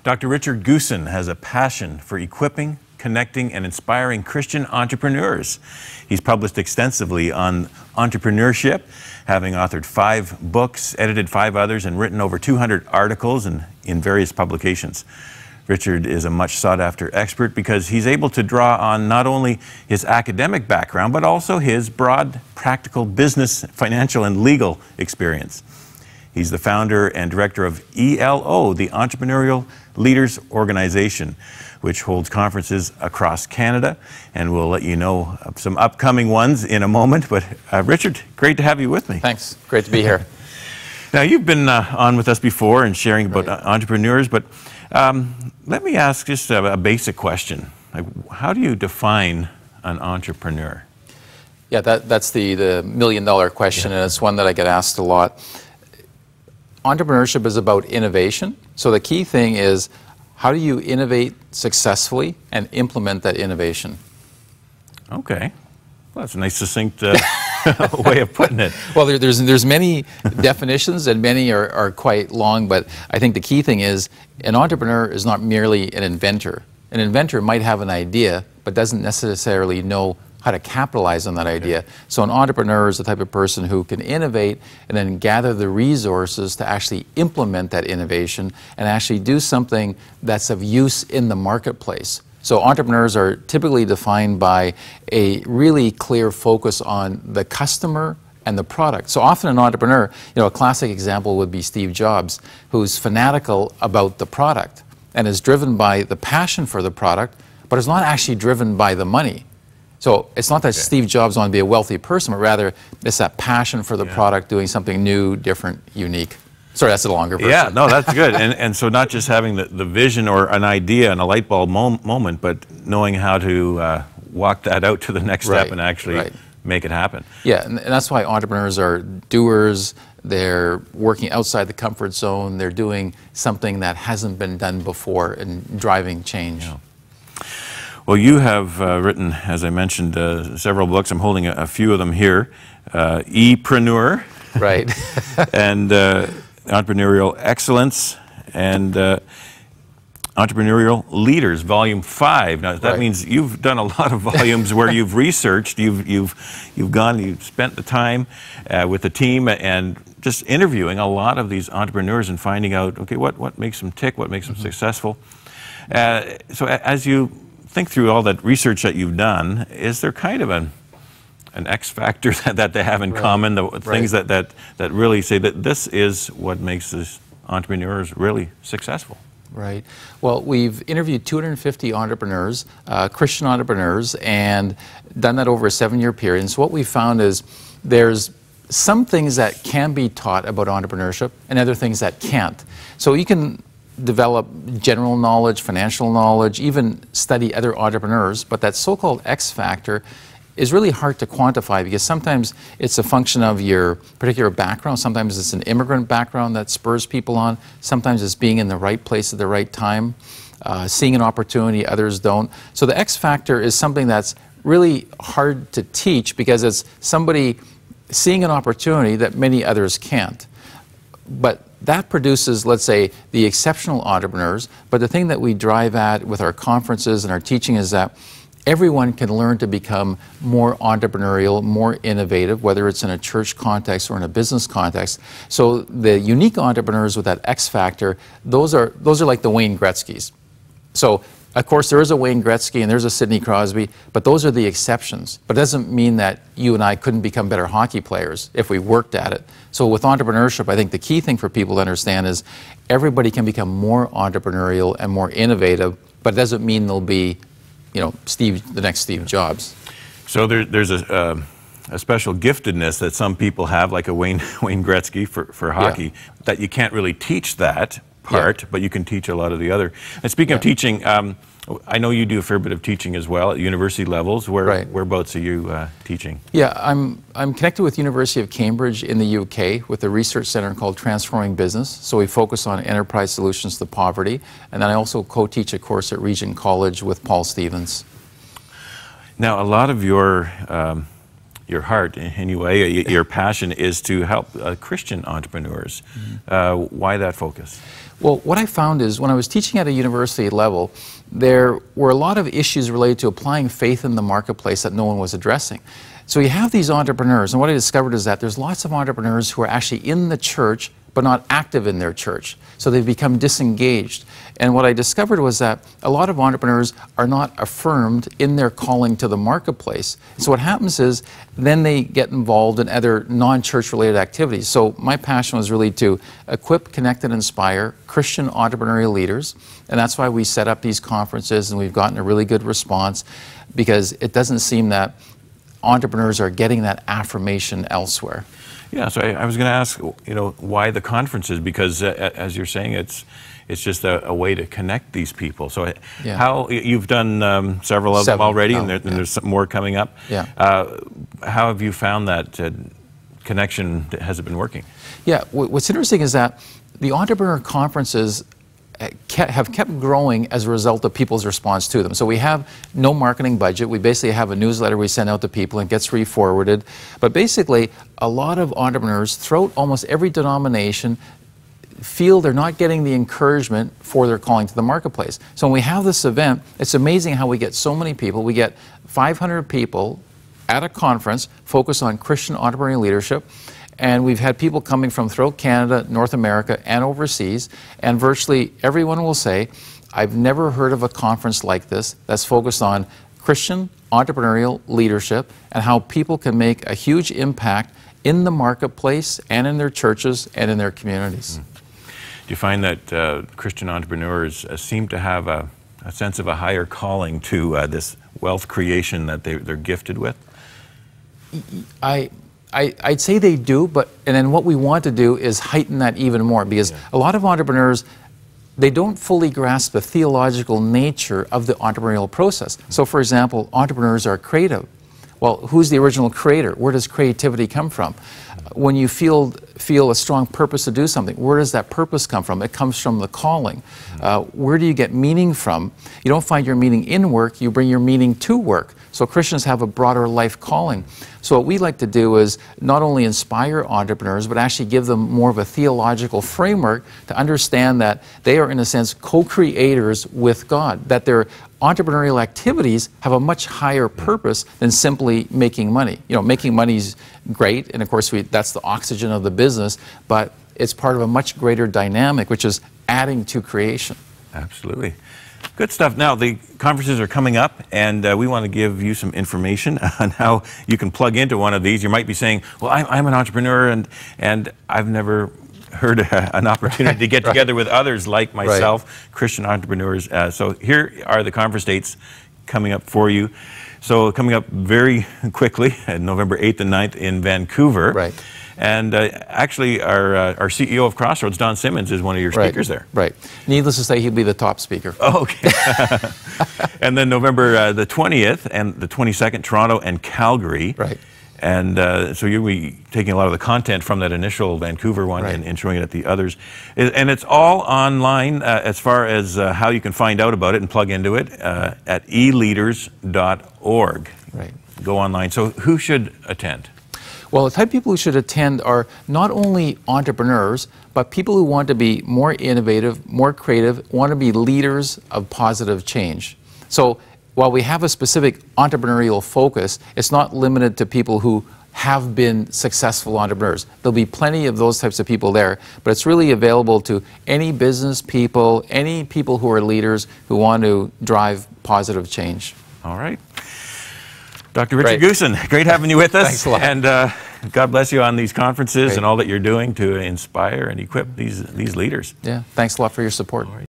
Dr. Richard Goossen has a passion for equipping, connecting, and inspiring Christian entrepreneurs. He's published extensively on entrepreneurship, having authored 5 books, edited 5 others, and written over 200 articles in various publications. Richard is a much sought-after expert because he's able to draw on not only his academic background, but also his broad, practical business, financial, and legal experience. He's the founder and director of ELO, the Entrepreneurial Leaders Organization, which holds conferences across Canada, and we'll let you know of some upcoming ones in a moment. But Richard, great to have you with me. Thanks. Great to be here. Now, you've been on with us before and sharing about entrepreneurs, but let me ask just a basic question. Like, how do you define an entrepreneur? Yeah, that's the million-dollar question, and it's one that I get asked a lot. Entrepreneurship is about innovation. So the key thing is, how do you innovate successfully and implement that innovation? Okay. Well, that's a nice, succinct way of putting it. Well, there's many definitions, and many are quite long, but I think the key thing is, an entrepreneur is not merely an inventor. An inventor might have an idea, but doesn't necessarily know how to capitalize on that idea. So an entrepreneur is the type of person who can innovate and then gather the resources to actually implement that innovation and actually do something that's of use in the marketplace. So entrepreneurs are typically defined by a really clear focus on the customer and the product. So often an entrepreneur, a classic example would be Steve Jobs, who's fanatical about the product and is driven by the passion for the product, but is not actually driven by the money. So it's not that Steve Jobs wanted to be a wealthy person, but rather it's that passion for the product, doing something new, different, unique. Sorry, that's a longer version. Yeah, no, that's good. And so not just having the vision or an idea and a light bulb moment, but knowing how to walk that out to the next step and actually make it happen. Yeah, and that's why entrepreneurs are doers. They're working outside the comfort zone. They're doing something that hasn't been done before and driving change. Yeah. Well, you have written, as I mentioned, several books. I'm holding a few of them here. E-preneur. Right. And Entrepreneurial Excellence and Entrepreneurial Leaders, Volume 5. Now, that means you've done a lot of volumes where you've researched, you've spent the time with the team and just interviewing a lot of these entrepreneurs and finding out, okay, what makes them tick, what makes them successful. So as you think through all that research that you've done, is there kind of an X factor that they have in common, the things that really say that this is what makes these entrepreneurs really successful? Right. Well, we've interviewed 250 entrepreneurs, Christian entrepreneurs, and done that over a 7-year period. And so what we found is there's some things that can be taught about entrepreneurship and other things that can't. So you can develop general knowledge, financial knowledge, even study other entrepreneurs, but that so-called X factor is really hard to quantify because sometimes it's a function of your particular background, sometimes it's an immigrant background that spurs people on, sometimes it's being in the right place at the right time, seeing an opportunity others don't. So the X factor is something that's really hard to teach because it's somebody seeing an opportunity that many others can't. But that produces, let's say, the exceptional entrepreneurs. But the thing that we drive at with our conferences and our teaching is that everyone can learn to become more entrepreneurial, more innovative, whether it's in a church context or in a business context. So the unique entrepreneurs with that X factor, those are like the Wayne Gretzkys. So of course there is a Wayne Gretzky and there's a Sidney Crosby, but those are the exceptions. But it doesn't mean that you and I couldn't become better hockey players if we worked at it. So with entrepreneurship, I think the key thing for people to understand is everybody can become more entrepreneurial and more innovative, but it doesn't mean they'll be, the next Steve Jobs. So there's a special giftedness that some people have, like a Wayne Gretzky for hockey, that you can't really teach that part, but you can teach a lot of the other. And speaking of teaching, I know you do a fair bit of teaching as well at university levels. Whereabouts are you teaching? Yeah, I'm connected with University of Cambridge in the UK with a research center called Transforming Business. So we focus on enterprise solutions to poverty. And then I also co-teach a course at Regent College with Paul Stevens. Now, a lot of your your heart anyway, your passion is to help Christian entrepreneurs. Why that focus? Well, what I found is when I was teaching at a university level, there were a lot of issues related to applying faith in the marketplace that no one was addressing. So you have these entrepreneurs, and what I discovered is that there's lots of entrepreneurs who are actually in the church but not active in their church. So they've become disengaged. And what I discovered was that a lot of entrepreneurs are not affirmed in their calling to the marketplace. So what happens is then they get involved in other non-church related activities. So my passion was really to equip, connect, and inspire Christian entrepreneurial leaders. And that's why we set up these conferences, and we've gotten a really good response, because it doesn't seem that entrepreneurs are getting that affirmation elsewhere. Yeah, so I was going to ask, why the conferences? Because as you're saying, it's just a way to connect these people. So how you've done several of them already, and there's some more coming up. Yeah. How have you found that connection? Has it been working? Yeah. What's interesting is that the entrepreneur conferences have kept growing as a result of people's response to them. So we have no marketing budget. We basically have a newsletter we send out to people and it gets re-forwarded. But basically, a lot of entrepreneurs throughout almost every denomination feel they're not getting the encouragement for their calling to the marketplace. So when we have this event, it's amazing how we get so many people. We get 500 people at a conference focused on Christian entrepreneurial leadership. And we've had people coming from throughout Canada, North America, and overseas, and virtually everyone will say, I've never heard of a conference like this that's focused on Christian entrepreneurial leadership and how people can make a huge impact in the marketplace and in their churches and in their communities. Do you find that Christian entrepreneurs seem to have a sense of a higher calling to this wealth creation that they're gifted with? I'd say they do, and then what we want to do is heighten that even more, because a lot of entrepreneurs, they don't fully grasp the theological nature of the entrepreneurial process. So for example, entrepreneurs are creative. Well, who's the original creator? Where does creativity come from? When you feel a strong purpose to do something, where does that purpose come from? It comes from the calling. Where do you get meaning from? You don't find your meaning in work, you bring your meaning to work. So Christians have a broader life calling. So what we like to do is not only inspire entrepreneurs, but actually give them more of a theological framework to understand that they are, in a sense, co-creators with God, that their entrepreneurial activities have a much higher purpose than simply making money. Making money is great, and of course that's the oxygen of the business, but it's part of a much greater dynamic, which is adding to creation. Absolutely. Good stuff. Now, the conferences are coming up, and we want to give you some information on how you can plug into one of these. You might be saying, well, I'm an entrepreneur, and I've never heard an opportunity to get together with others like myself, Christian entrepreneurs. So here are the conference dates coming up for you. So coming up very quickly, November 8th and 9th in Vancouver. Right. And actually, our CEO of Crossroads, Don Simmons, is one of your speakers there. Right. Needless to say, he'll be the top speaker. Oh, okay. And then November the 20th and the 22nd, Toronto and Calgary. Right. And so you'll be taking a lot of the content from that initial Vancouver one and showing it at the others. And it's all online as far as how you can find out about it and plug into it at eleaders.org. Right. Go online. So who should attend? Well, the type of people who should attend are not only entrepreneurs, but people who want to be more innovative, more creative, want to be leaders of positive change. So while we have a specific entrepreneurial focus, it's not limited to people who have been successful entrepreneurs. There'll be plenty of those types of people there, but it's really available to any business people, any people who are leaders who want to drive positive change. All right. Dr. Richard Goossen, great having you with us. Thanks a lot. And God bless you on these conferences and all that you're doing to inspire and equip these leaders. Yeah, thanks a lot for your support.